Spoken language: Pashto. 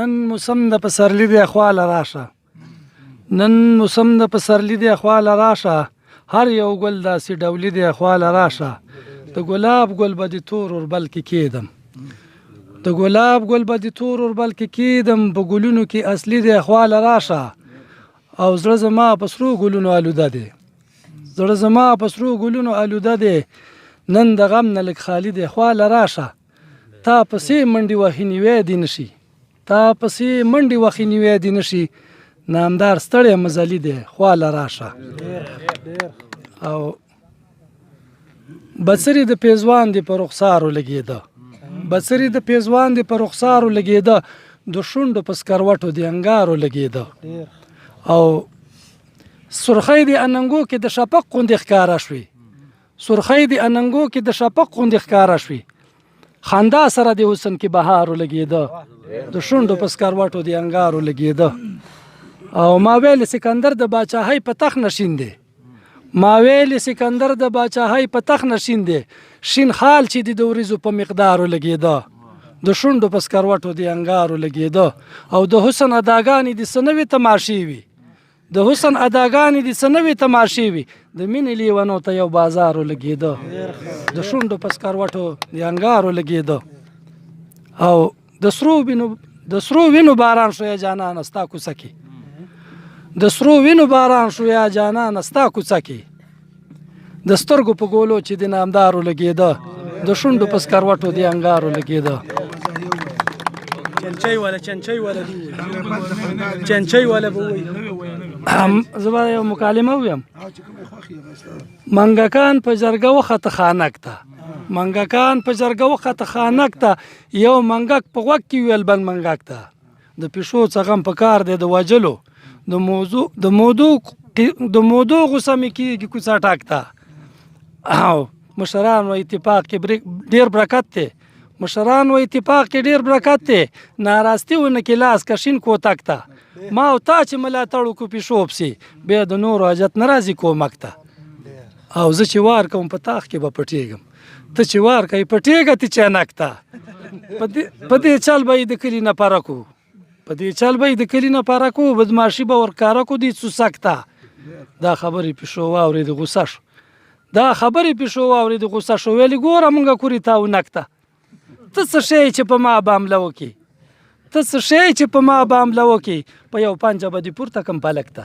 نن موسم د پسرلی دی خواله راشه، نن موسم د پسرلی دی خواله راشه، هر یو ګل داسې ډولی دی خواله راشه، د ګلاب ګل به د تور اوربل کې کیدم، د ګلاب ګل به د تور اوربل کې کیدم، په ګلونو کې اصلي دی خواله راشه، او زړه زما په سرو ګلونو آلوده دی، زړه زما په سرو ګلونو آلوده دی، نن د غم نه لږ خالي دی خواله راشه، تا پسې منډې وهې نیوی دې نشي، تا پسې منډې وهې نیوی دې نشي، نامدار ستړی مزلي دی خواله راشه. او بڅري د پیزوان دی په رخسارو لګېده، بڅري د پیزوان دی په رخسارو لګېده، د شونډو په سکروټو د انګارو لګېده، او سرخی د اننګو کې د شفق غوندې ښکاره شوې، سرخی د اننګو کې د شفق غوندې ښکاره شوې، خندا سره د حسن کې بهارو لګېده، د شونډو په سکروټو د انګارو لګېده، او ما ویل سکندر د باچاهۍ په تخت نشین دی، ما ویل سکندر د باچاهۍ په تخت نشین دی، شین خال چې د وریځو په مقدارو لګېده، د شونډو په سکروټو د انګارو لګېده، او د حسن اداګانې د څه نوې تماشې وي، د حسن اداګانې د څه نوې تماشې وي، د مینې لیونو ته یو بازارو لګېده، د شونډو په سکروټو د انګارو لګېده، او د سرو وینو باران شو یا جانانه ستا کوڅه کې، د سرو وینو باران شو یا جانانه ستا کوڅه کې، د سترګو په ګولو چې د نامدارو لګېده، د شونډو په سکروټو د انګارو لګېده. چنچي ولا چنچي ولا چنچي ولا بوي زه به یو مکالمه ویم. منګکان په جرګه وخته خانک ته، منګکان په جرګه وخته خانک ته، یو منګک په غوږ کې ویل بل منګک ته، د پیشو څغم په کار دی د وجلو، د مودو غوسه مې کېږي کوڅه ټاک ته، او مشران و اتفاق کې ډېر برکت دی، مشران و اتفاق کې ډېر برکت دی، ناراستی ونه کې لاس کشین کوتک ته، ما او تا چې ملاتړ وکړو پیشو پسې، بیا د نورو حاجت نه راځي کومک ته، او زه چې وار کوم په تاخ کې به پټېږم، ته چې وار کوې پټېږه ته چانک ته، په دې چل به یې د کلي نه پاره کو، په دې چل به یې د کلي نه پاره کو، بدماشي به ورکاره کو دې څوسک ته. دا خبرې پیشو واورېد غوسه شو، دا خبرې پیشو واورېد غوسه شو، ویلې ګوره مونږه کورې تا ونکته، ته څه شی چې په ما به حمله وکړې، ته څه شی چې په ما به حمله وکړې، په یو پنجه به دې پورته کړم پلک ته.